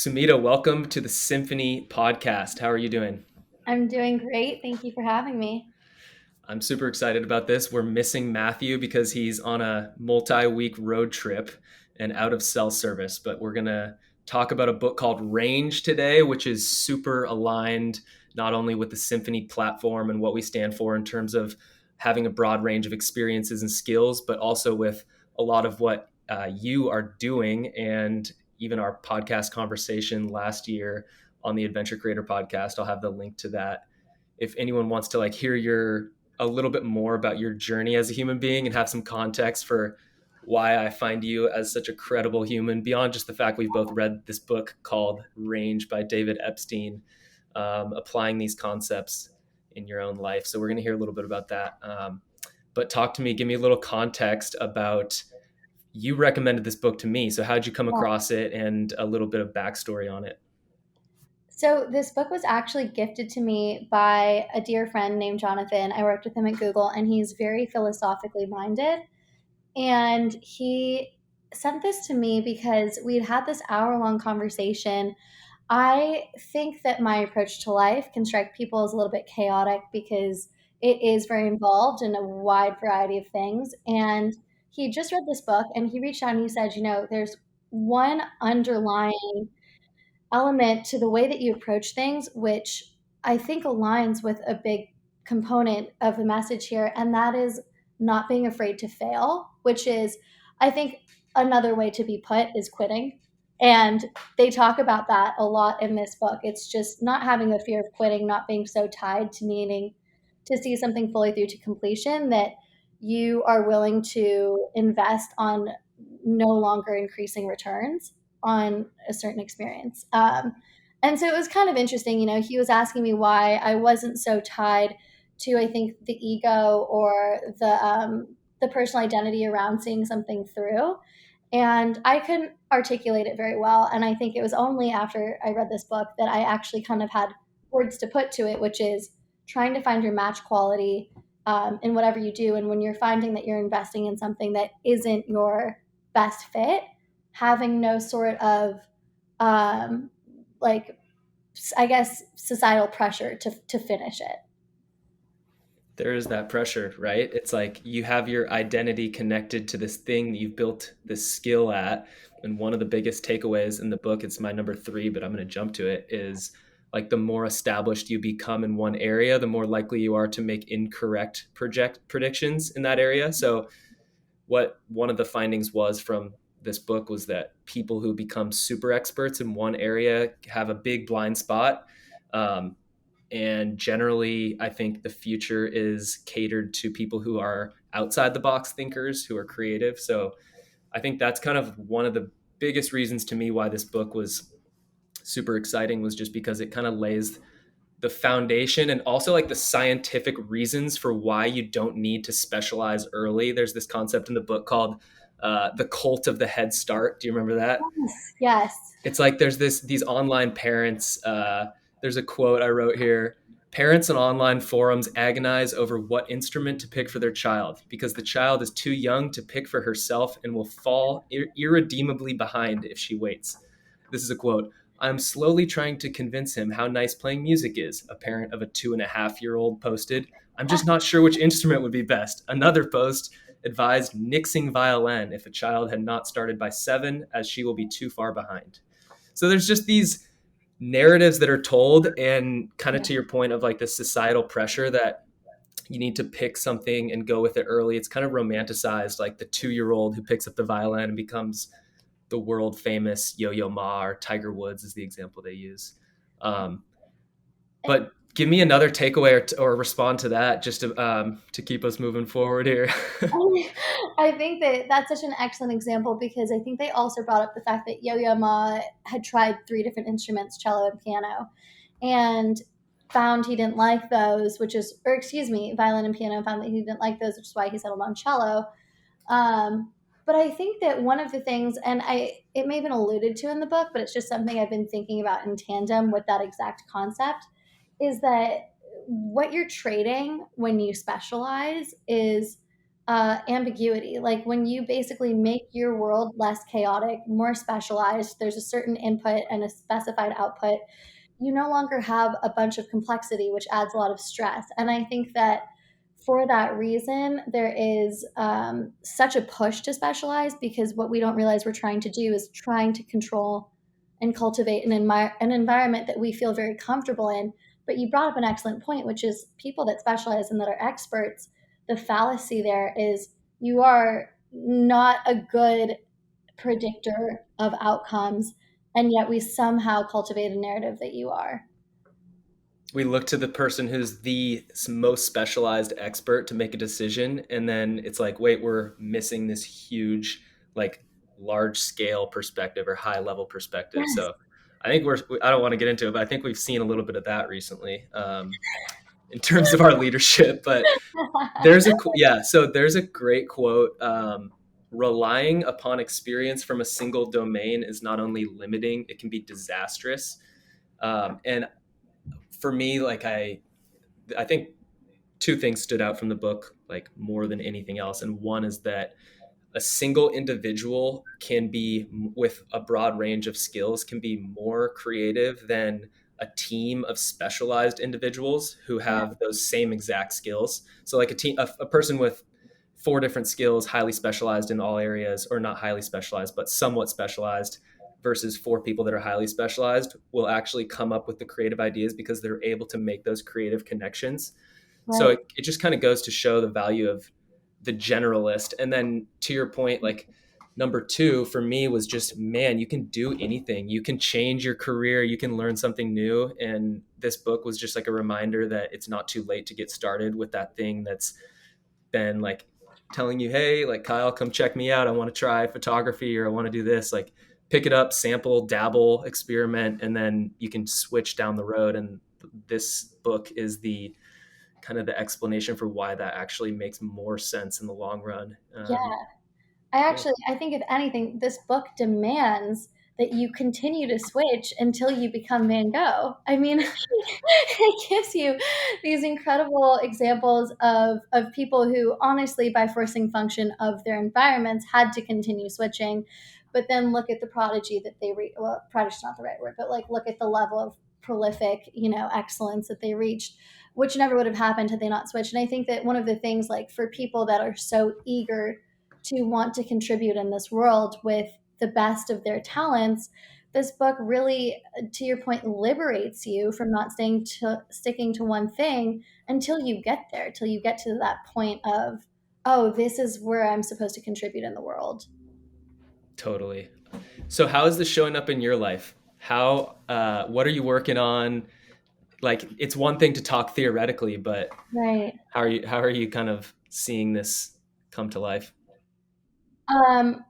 Sumeedhaa, welcome to the Symphony podcast. How are you doing? I'm doing great. Thank you for having me. I'm super excited about this. We're missing Matthew because he's on a multi-week road trip and out of cell service, but we're going to talk about a book called Range today, which is super aligned not only with the Symphony platform and what we stand for in terms of having a broad range of experiences and skills, but also with a lot of what you are doing and even our podcast conversation last year on the Adventure Creator podcast. I'll have the link to that if anyone wants to hear your a little bit more about your journey as a human being and have some context for why I find you as such a credible human beyond just the fact we've both read this book called Range by David Epstein, applying these concepts in your own life. So we're going to hear a little bit about that. But talk to me, give me a little context about you recommended this book to me. So how'd you come Yeah. across it and a little bit of backstory on it? So, this book was actually gifted to me by a dear friend named Jonathan. I worked with him at Google, and he's very philosophically minded. And he sent this to me because we'd had this hour-long conversation. I think that my approach to life can strike people as a little bit chaotic because it is very involved in a wide variety of things. And he just read this book and he reached out and he said, there's one underlying element to the way that you approach things, which I think aligns with a big component of the message here. And that is not being afraid to fail, which is, I think, another way to be put is quitting. And they talk about that a lot in this book. It's just not having a fear of quitting, not being so tied to needing to see something fully through to completion that you are willing to invest on no longer increasing returns on a certain experience. And so it was kind of interesting. He was asking me why I wasn't so tied to, I think, the ego or the personal identity around seeing something through. And I couldn't articulate it very well. And I think it was only after I read this book that I actually kind of had words to put to it, which is trying to find your match quality in whatever you do. And when you're finding that you're investing in something that isn't your best fit, having no sort of um, like I guess societal pressure to finish it. There is that pressure, right? It's like you have your identity connected to this thing that you've built this skill at. And one of the biggest takeaways in the book, it's my number 3, but I'm going to jump to it, is like the more established you become in one area, the more likely you are to make incorrect predictions in that area. So what one of the findings was from this book was that people who become super experts in one area have a big blind spot. Um, and generally, I think the future is catered to people who are outside the box thinkers, who are creative. So I think that's kind of one of the biggest reasons to me why this book was super exciting, was just because it kind of lays the foundation and also like the scientific reasons for why you don't need to specialize early. There's this concept in the book called the cult of the head start. Do you remember that? Yes. Yes. It's like there's these online parents. There's a quote I wrote here. Parents on online forums agonize over what instrument to pick for their child because the child is too young to pick for herself and will fall irredeemably behind if she waits. This is a quote. I'm slowly trying to convince him how nice playing music is, a parent of a 2.5-year-old posted. I'm just not sure which instrument would be best. Another post advised nixing violin if a child had not started by 7, as she will be too far behind. So there's just these narratives that are told, and kind of to your point of like the societal pressure that you need to pick something and go with it early. It's kind of romanticized, like the 2-year-old who picks up the violin and becomes the world famous Yo-Yo Ma, or Tiger Woods is the example they use. Um, but give me another takeaway or respond to that, just to keep us moving forward here. I think that that's such an excellent example because I think they also brought up the fact that Yo-Yo Ma had tried 3 different instruments, cello and piano, and found he didn't like those, violin and piano, and found that he didn't like those, which is why he settled on cello. But I think that one of the things, and it may have been alluded to in the book, but it's just something I've been thinking about in tandem with that exact concept, is that what you're trading when you specialize is ambiguity. Like when you basically make your world less chaotic, more specialized, there's a certain input and a specified output, you no longer have a bunch of complexity, which adds a lot of stress. And I think that for that reason, there is such a push to specialize, because what we don't realize we're trying to do is trying to control and cultivate an environment that we feel very comfortable in. But you brought up an excellent point, which is people that specialize and that are experts. The fallacy there is you are not a good predictor of outcomes, and yet we somehow cultivate a narrative that you are. We look to the person who's the most specialized expert to make a decision, and then it's like, wait, we're missing this huge, like, large scale perspective or high level perspective. Yes. So I think I don't want to get into it, but I think we've seen a little bit of that recently, in terms of our leadership. But there's a great quote. Relying upon experience from a single domain is not only limiting, it can be disastrous. And for me, like, I think two things stood out from the book, like, more than anything else. And one is that a single individual can be, with a broad range of skills, can be more creative than a team of specialized individuals who Yeah, have those same exact skills. So like a person with four different skills, highly specialized in all areas, or not highly specialized, but somewhat specialized, versus four people that are highly specialized, will actually come up with the creative ideas because they're able to make those creative connections. So right. it just kind of goes to show the value of the generalist. And then to your point, like, number two for me was just, man, you can do anything. You can change your career. You can learn something new. And this book was just like a reminder that it's not too late to get started with that thing that's been like telling you, hey, like, Kyle, come check me out. I want to try photography, or I want to do this. Like, pick it up, sample, dabble, experiment, and then you can switch down the road. And this book is the kind of the explanation for why that actually makes more sense in the long run. Yeah. I Yeah, actually, I think if anything, this book demands that you continue to switch until you become Van Gogh. I mean, it gives you these incredible examples of people who, honestly, by forcing function of their environments, had to continue switching. But then look at the prodigy that they reach. Well, prodigy's not the right word, but like look at the level of prolific, excellence that they reached, which never would have happened had they not switched. And I think that one of the things, like for people that are so eager to want to contribute in this world with the best of their talents, this book really, to your point, liberates you from not sticking to one thing until you get there, till you get to that point of, oh, this is where I'm supposed to contribute in the world. totally. So how is this showing up in your life? What are you working on? Like, it's one thing to talk theoretically, but Right. how are you kind of seeing this come to life?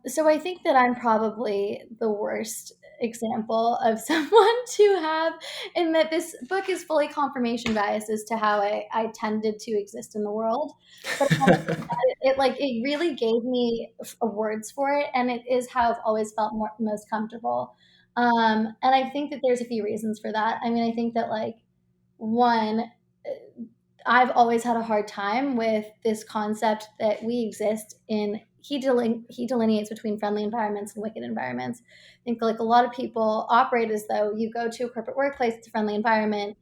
So I think that I'm probably the worst example of someone to have, in that this book is fully confirmation bias as to how I tended to exist in the world. But it really gave me words for it, and it is how I've always felt most comfortable. And I think that there's a few reasons for that. I mean, I think that, like, one, I've always had a hard time with this concept that we exist in. He delineates between friendly environments and wicked environments. I think, like, a lot of people operate as though you go to a corporate workplace, it's a friendly environment,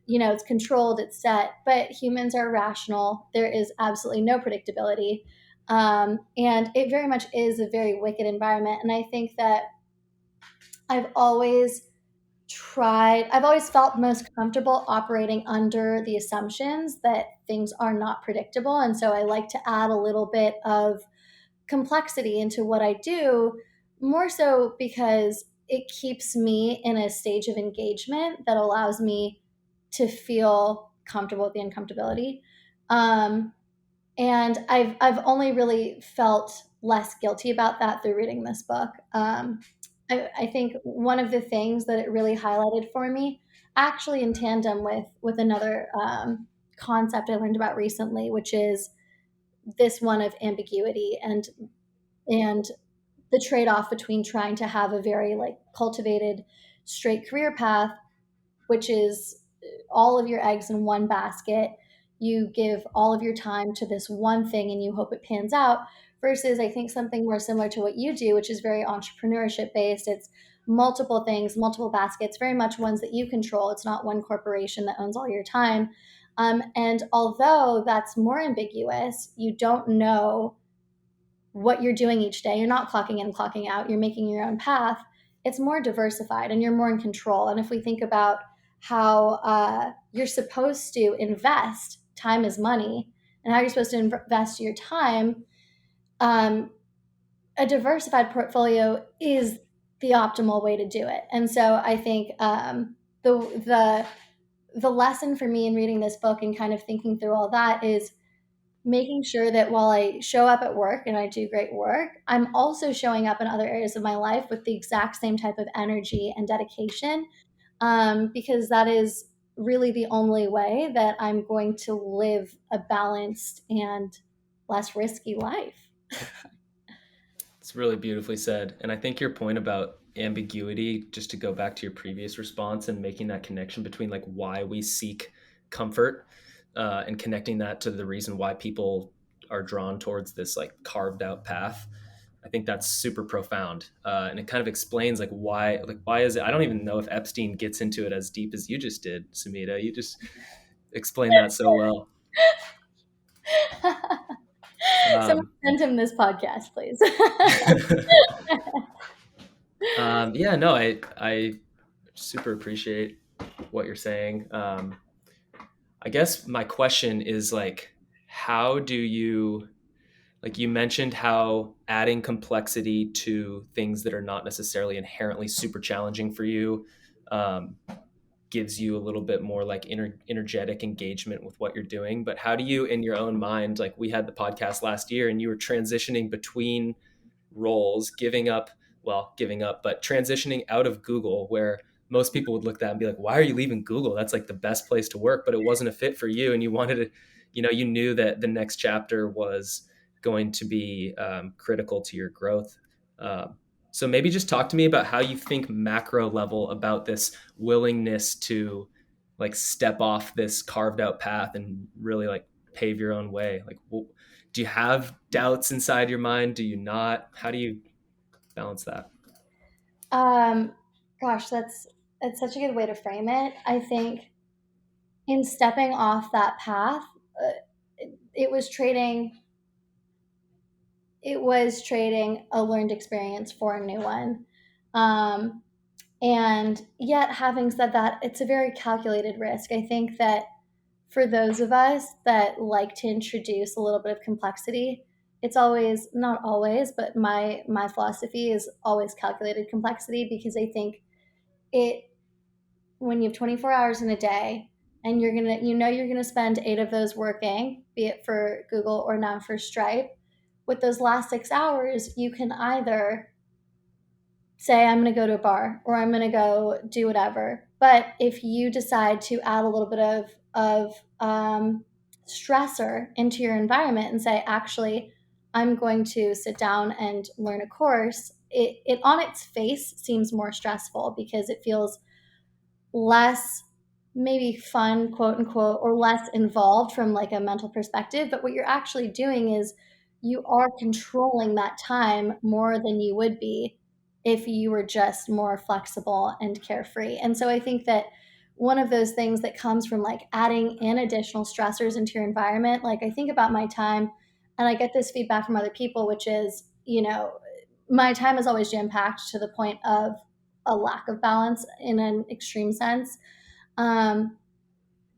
it's controlled, it's set, but humans are rational. There is absolutely no predictability. And it very much is a very wicked environment. And I think that I've always I've always felt most comfortable operating under the assumptions that things are not predictable. And so I like to add a little bit of complexity into what I do, more so because it keeps me in a stage of engagement that allows me to feel comfortable with the uncomfortability. Um, and I've only really felt less guilty about that through reading this book. I think one of the things that it really highlighted for me, actually in tandem with another concept I learned about recently, which is this one of ambiguity and the trade off between trying to have a very, like, cultivated straight career path, which is all of your eggs in one basket, you give all of your time to this one thing and you hope it pans out, versus I think something more similar to what you do, which is very entrepreneurship based. It's multiple things, multiple baskets, very much ones that you control. It's not one corporation that owns all your time. And although that's more ambiguous, you don't know what you're doing each day. You're not clocking in and clocking out. You're making your own path. It's more diversified and you're more in control. And if we think about how you're supposed to invest, time is money, and how you're supposed to invest your time, um, a diversified portfolio is the optimal way to do it. And so I think the the the lesson for me in reading this book and kind of thinking through all that is making sure that while I show up at work and I do great work, I'm also showing up in other areas of my life with the exact same type of energy and dedication, because that is really the only way that I'm going to live a balanced and less risky life. It's really beautifully said. And I think your point about ambiguity, just to go back to your previous response and making that connection between like why we seek comfort, and connecting that to the reason why people are drawn towards this like carved out path. I think that's super profound, and it kind of explains like why is it? I don't even know if Epstein gets into it as deep as you just did, Sumeedhaa. You just explained that so well. Someone Um, send him this podcast, please. yeah, no, I super appreciate what you're saying. I guess my question is like, how do you, like you mentioned how adding complexity to things that are not necessarily inherently super challenging for you, um, gives you a little bit more like energetic engagement with what you're doing. But how do you, in your own mind, like we had the podcast last year and you were transitioning between roles, giving up, but transitioning out of Google, where most people would look at that and be like, why are you leaving Google? That's like the best place to work, but it wasn't a fit for you. And you wanted to, you knew that the next chapter was going to be critical to your growth. So maybe just talk to me about how you think macro level about this willingness to like step off this carved out path and really like pave your own way. Like, do you have doubts inside your mind? Do you not? How do you balance that? um, Gosh, that's such a good way to frame it. I think in stepping off that path, uh, it was trading it was trading a learned experience for a new one. Um, and yet, having said that, it's a very calculated risk. I think that for those of us that like to introduce a little bit of complexity, it's always, not always, but my philosophy is always calculated complexity, because I think it, when you have 24 hours in a day and you're gonna spend 8 of those working, be it for Google or now for Stripe, with those last 6 hours you can either say I'm going to go to a bar or I'm going to go do whatever. But if you decide to add a little bit of stressor into your environment and say, actually, I'm going to sit down and learn a course, it on its face seems more stressful because it feels less maybe fun, quote unquote, or less involved from like a mental perspective. But what you're actually doing is you are controlling that time more than you would be if you were just more flexible and carefree. And so I think that one of those things that comes from like adding in additional stressors into your environment, like I think about my time and I get this feedback from other people, which is, my time is always jam packed to the point of a lack of balance in an extreme sense. Um,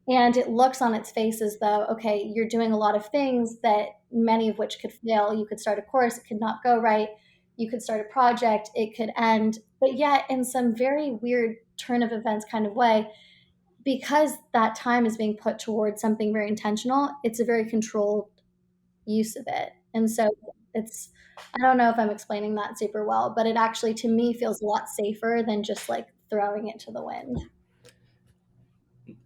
and it looks on its face as though, okay, you're doing a lot of things that many of which could fail. You could start a course, it could not go right. You could start a project, it could end. But yet, in some very weird turn of events kind of way, because that time is being put towards something very intentional, it's a very controlled use of it. And so it's, I don't know if I'm explaining that super well, but it actually to me feels a lot safer than just like throwing it to the wind.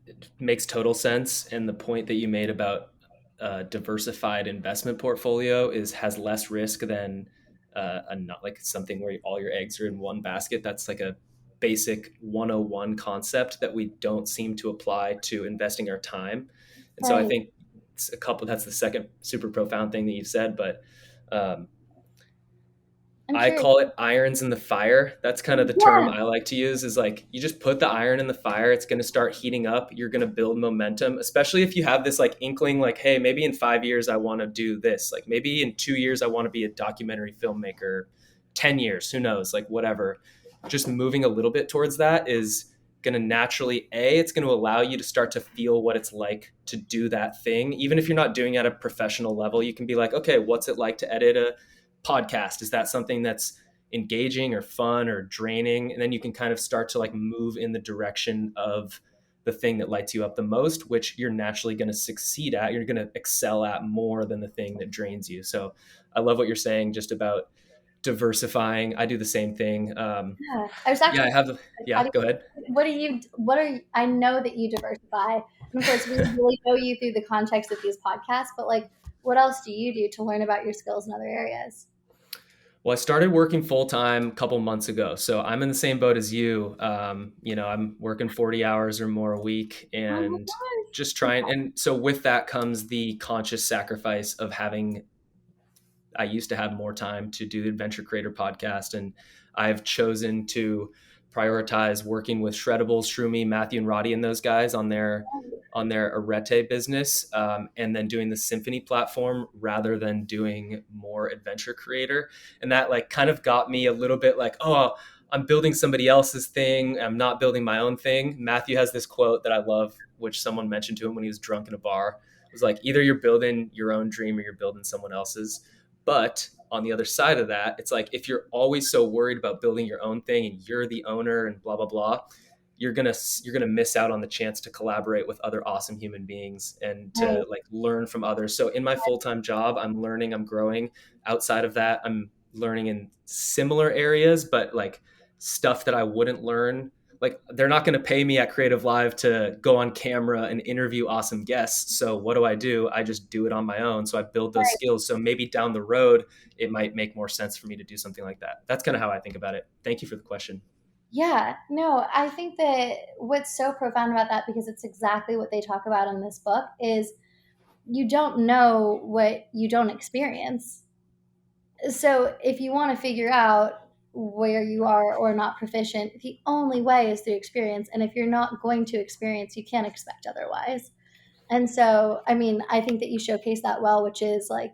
It makes total sense. And the point that you made about a diversified investment portfolio is has less risk than a not like something where all your eggs are in one basket. That's like a basic 101 concept that we don't seem to apply to investing our time. And so I Right. think it's a couple. That's the second super profound thing that you've said, but um, I'm I curious. call it irons in the fire. That's kind of the term Yeah. I like to use is like you just put the iron in the fire, it's going to start heating up, you're going to build momentum, especially if you have this like inkling like hey, maybe in 5 years I want to do this. Like maybe in 2 years I want to be a documentary filmmaker. 10 years, who knows, like whatever. Just moving a little bit towards that is going to naturally it's going to allow you to start to feel what it's like to do that thing. Even if you're not doing it at a professional level, you can be like, okay, what's it like to edit a podcast? Is that something that's engaging or fun or draining? And then you can kind of start to like move in the direction of the thing that lights you up the most, which you're naturally going to succeed at. You're going to excel at more than the thing that drains you. So I love what you're saying just about diversifying. I do the same thing. Yeah. I was Yeah, actually I have. like, how Yeah, do go ahead. what are you, I know that you diversify. And of course, we really know you through the context of these podcasts, but like, what else do you do to learn about your skills in other areas? Well, I started working full time a couple months ago, so I'm in the same boat as you. I'm working 40 hours or more a week, Oh my and gosh. just trying. And so with that comes the conscious sacrifice of having. I used to have more time to do the Adventure Creator podcast, and I've chosen to prioritize working with Shreddables, Shroomy, Matthew, and Roddy, and those guys on their Arete business, and then doing the Symphony platform rather than doing more Adventure Creator. And that like kind of got me a little bit like, oh, I'm building somebody else's thing. I'm not building my own thing. Matthew has this quote that I love, which someone mentioned to him when he was drunk in a bar. It was like, either you're building your own dream or you're building someone else's. But on the other side of that, it's like if you're always so worried about building your own thing and you're the owner and blah blah blah, you're gonna miss out on the chance to collaborate with other awesome human beings and Right. to like learn from others. So in my full-time job, I'm learning, I'm growing. Outside of that, I'm learning in similar areas, but like stuff that I wouldn't learn. Like they're not going to pay me at Creative Live to go on camera and interview awesome guests. So what do? I just do it on my own. So I build those Right. skills. So maybe down the road, it might make more sense for me to do something like that. That's kind of how I think about it. Thank you for the question. Yeah, no, I think that what's so profound about that, because it's exactly what they talk about in this book, is you don't know what you don't experience. So if you want to figure out where you are or not proficient, the only way is through experience. And if you're not going to experience, you can't expect otherwise. And so, I mean, I think that you showcase that well, which is like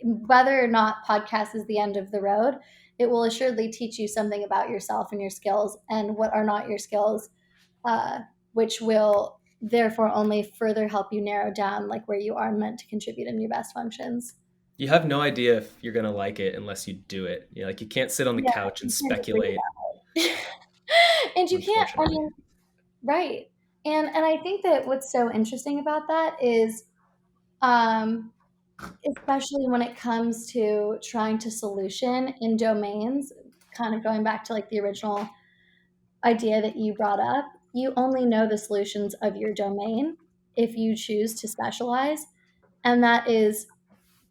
whether or not podcast is the end of the road, it will assuredly teach you something about yourself and your skills and what are not your skills, uh, which will therefore only further help you narrow down like where you are meant to contribute in your best functions. You have no idea if you're going to like it unless you do it. You know, like you can't sit on the Yeah, couch and you can't just read speculate, about it. And you can't, I unfortunately. mean, right. And I think that what's so interesting about that is, um, especially when it comes to trying to solution in domains, kind of going back to like the original idea that you brought up, you only know the solutions of your domain if you choose to specialize. And that is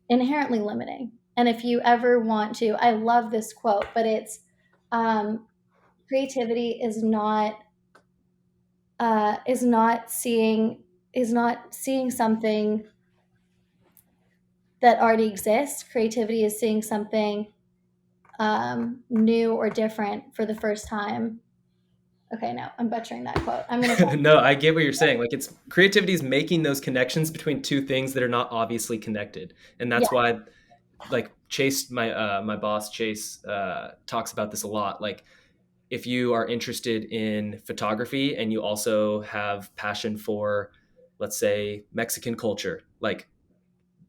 inherently limiting. And if you ever want to, I love this quote, but it's um, creativity is not seeing something that already exists. Creativity is seeing something new or different for the first time. Okay, no, I'm butchering that quote. I'm gonna find. No, I get what you're saying. Like it's creativity is making those connections between two things that are not obviously connected. And Yeah, that's why like Chase, my boss Chase, talks about this a lot. Like if you are interested in photography and you also have passion for, let's say, Mexican culture, like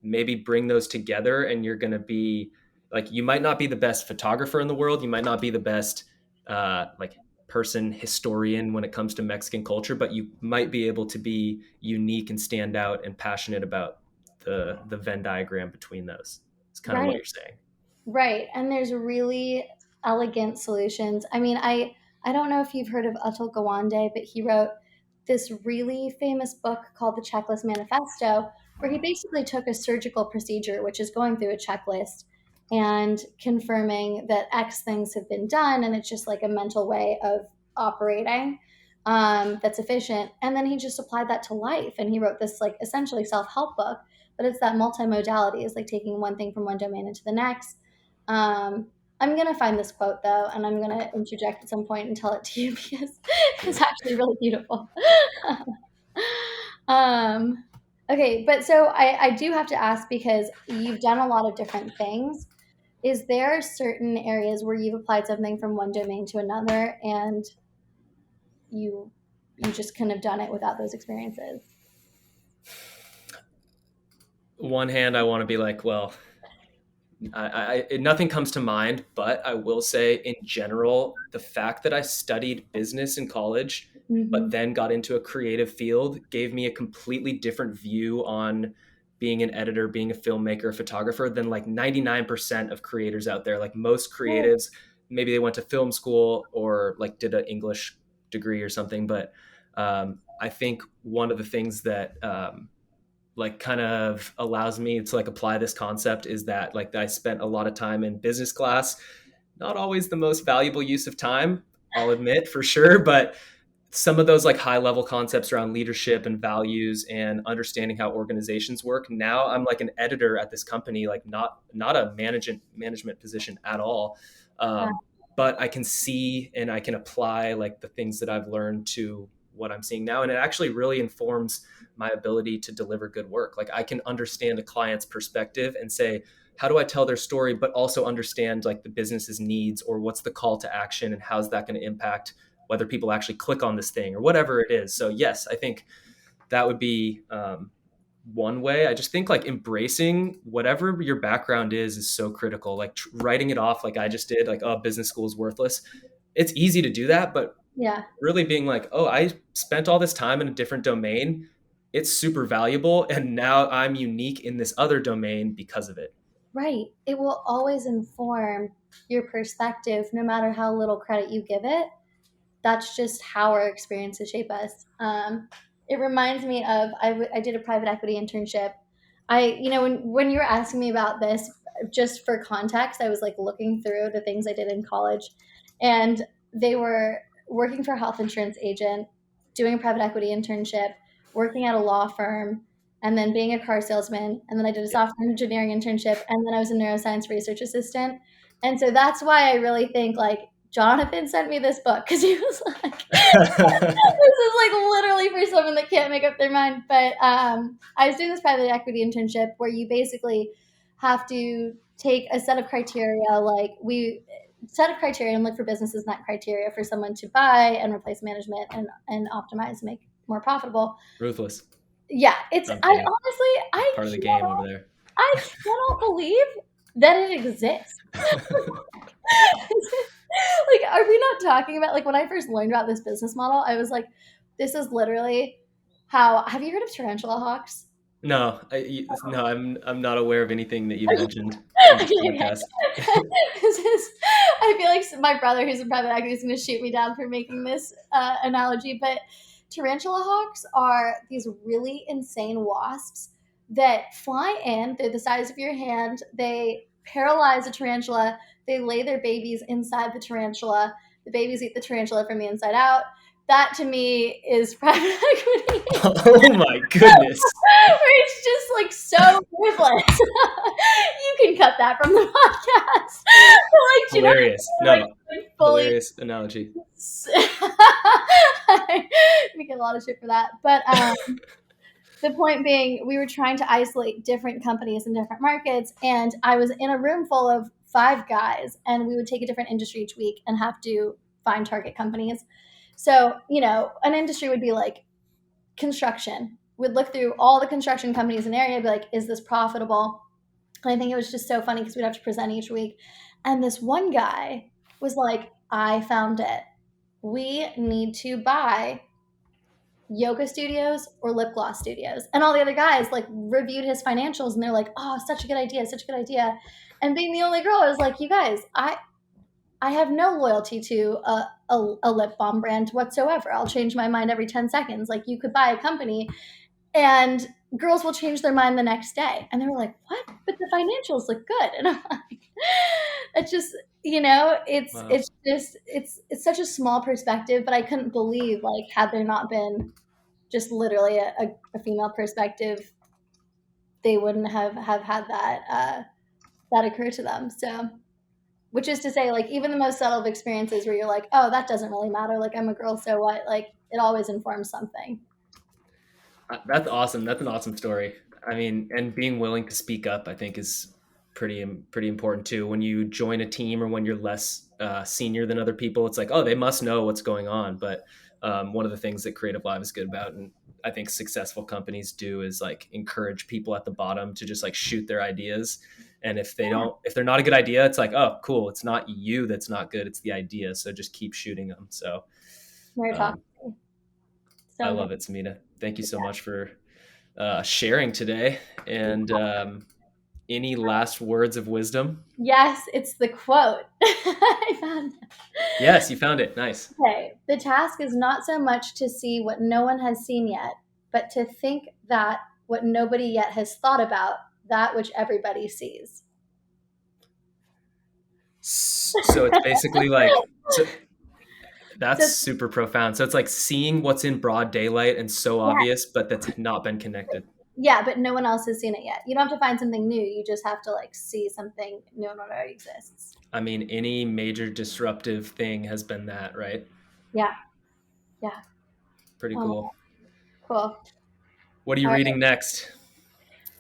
maybe bring those together and you're going to be like, you might not be the best photographer in the world. You might not be the best like person historian when it comes to Mexican culture, but you might be able to be unique and stand out and passionate about the Venn diagram between those. It's kind of what right. you're saying. Right, and there's really elegant solutions. I mean, I don't know if you've heard of Atul Gawande, but he wrote this really famous book called The Checklist Manifesto, where he basically took a surgical procedure, which is going through a checklist and confirming that X things have been done, and it's just like a mental way of operating. that's efficient. And then he just applied that to life. And he wrote this like essentially self-help book, but it's that multimodality is like taking one thing from one domain into the next. I'm going to find this quote though, and I'm going to interject at some point and tell it to you because it's actually really beautiful. um, okay. But so I do have to ask because you've done a lot of different things. Is there certain areas where you've applied something from one domain to another and you you just couldn't have done it without those experiences? One hand, I want to be like, well, nothing comes to mind, but I will say in general, the fact that I studied business in college, but Mm-hmm. then got into a creative field gave me a completely different view on being an editor, being a filmmaker, a photographer than like 99% of creators out there. Like most creatives, maybe they went to film school or like did an English degree or something. But I think one of the things that like kind of allows me to like apply this concept is that like I spent a lot of time in business class, not always the most valuable use of time, I'll admit for sure, but some of those like high level concepts around leadership and values and understanding how organizations work. Now I'm like an editor at this company, like not a management position at all. Yeah. But I can see and I can apply like the things that I've learned to what I'm seeing now. And it actually really informs my ability to deliver good work. Like I can understand a client's perspective and say, how do I tell their story, but also understand like the business's needs or what's the call to action and how's that going to impact whether people actually click on this thing or whatever it is. So yes, I think that would be one way. I just think like embracing whatever your background is so critical. Like writing it off like I just did, like, oh, business school is worthless. It's easy to do that, but Yeah. really being like, oh, I spent all this time in a different domain. It's super valuable. And now I'm unique in this other domain because of it. Right. It will always inform your perspective, no matter how little credit you give it. That's just how our experiences shape us. It reminds me of I did a private equity internship. When you were asking me about this, just for context, I was like looking through the things I did in college, and they were working for a health insurance agent, doing a private equity internship, working at a law firm, and then being a car salesman, and then I did a Yeah. software engineering internship, and then I was a neuroscience research assistant. And so that's why I really think like Jonathan sent me this book because he was like, this is like literally for someone that can't make up their mind. But I was doing this private equity internship where you basically have to take a set of criteria, like we set of criteria and look for businesses in that criteria for someone to buy and replace management and optimize and make more profitable. Ruthless. Yeah, it's I'm I kidding. honestly Part of the game over there. I cannot believe that it exists. Like, are we not talking about like when I first learned about this business model, I was like, this is literally how have you heard of tarantula hawks? No, no, I'm not aware of anything that you Okay. mentioned in this Okay. podcast. This is, I feel like my brother, who's a private actor, is going to shoot me down for making this analogy. But tarantula hawks are these really insane wasps that fly in. They're the size of your hand. They paralyze a tarantula. They lay their babies inside the tarantula. The babies eat the tarantula from the inside out. That to me is private equity. Oh my goodness. Where it's just like so ruthless. You can cut that from the podcast. Like, do you know what Hilarious. I mean? No, Like fully. hilarious analogy. I get a lot of shit for that. But the point being, we were trying to isolate different companies in different markets, and I was in a room full of 5 guys, and we would take a different industry each week and have to find target companies. So, an industry would be like construction. We'd look through all the construction companies in the area, be like, is this profitable? And I think it was just so funny because we'd have to present each week. And this one guy was like, I found it. We need to buy yoga studios or lip gloss studios. And all the other guys like reviewed his financials and they're like, oh, such a good idea, such a good idea. And being the only girl, I was like, you guys, I have no loyalty to a lip balm brand whatsoever. I'll change my mind every 10 seconds. Like you could buy a company and girls will change their mind the next day. And they were like, what? But the financials look good. And I'm like, it's just, Wow. it's such a small perspective, but I couldn't believe, like, had there not been just literally a female perspective, they wouldn't have had that occur to them. So, which is to say, like, even the most subtle of experiences where you're like, oh, that doesn't really matter. Like, I'm a girl, so what? Like, it always informs something. That's awesome. That's an awesome story. I mean, and being willing to speak up, I think, is pretty important too. When you join a team or when you're less senior than other people, it's like, oh, they must know what's going on. But one of the things that Creative Live is good about, and I think successful companies do, is like encourage people at the bottom to just like shoot their ideas. And if they're not a good idea, it's like, oh, cool. It's not you that's not good. It's the idea. So just keep shooting them. So um, Meritocracy. I So good. love it, Samita. Thank you so much for sharing today. And any last words of wisdom? Yes, it's the quote. I found it. Yes, you found it. Nice. Okay. The task is not so much to see what no one has seen yet, but to think that what nobody yet has thought about, that which everybody sees. So it's basically like, so that's So, super profound. So it's like seeing what's in broad daylight and so yeah, obvious, but that's not been connected. yeah, but no one else has seen it yet. You don't have to find something new. You just have to, like, see something new and what already exists. I mean, any major disruptive thing has been that, right? Yeah, yeah. Pretty Oh, cool. cool. What are you All reading next?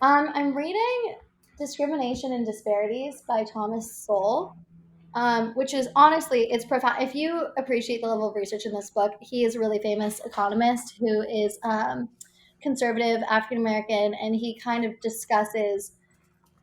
I'm reading Discrimination and Disparities by Thomas Sowell, which is honestly, it's profound. If you appreciate the level of research in this book, he is a really famous economist who is conservative, African American, and he kind of discusses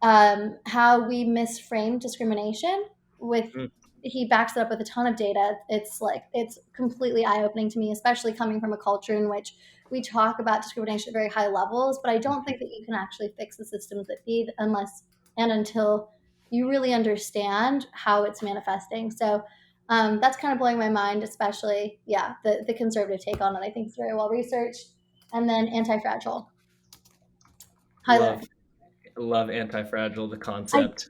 how we misframe discrimination with Mm, he backs it up with a ton of data. It's like it's completely eye-opening to me, especially coming from a culture in which we talk about discrimination at very high levels, but I don't think that you can actually fix the systems that feed unless and until you really understand how it's manifesting. So that's kind of blowing my mind, especially, yeah, the conservative take on it. I think it's very well researched. And then Anti-Fragile. Highly love, recommend. love Anti-Fragile, the I concept.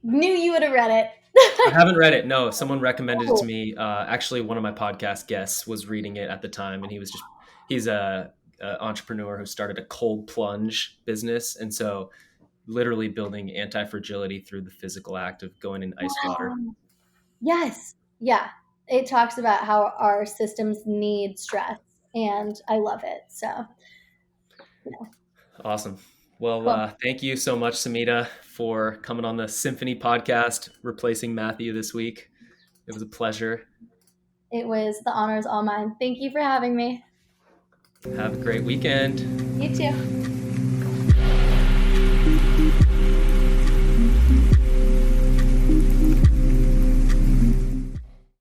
knew you would have read I it. haven't read it. No, someone recommended it to Oh, me. Actually, one of my podcast guests was reading it at the time, and he's a entrepreneur who started a cold plunge business, and so literally building anti-fragility through the physical act of going in ice water. wow. Yes. Yeah. It talks about how our systems need stress, and I love it. So, yeah, Awesome. Well, cool. thank you so much, Samita, for coming on the Symphony podcast, replacing Matthew this week. It was a pleasure. It was the honors all mine. Thank you for having me. Have a great weekend. You too.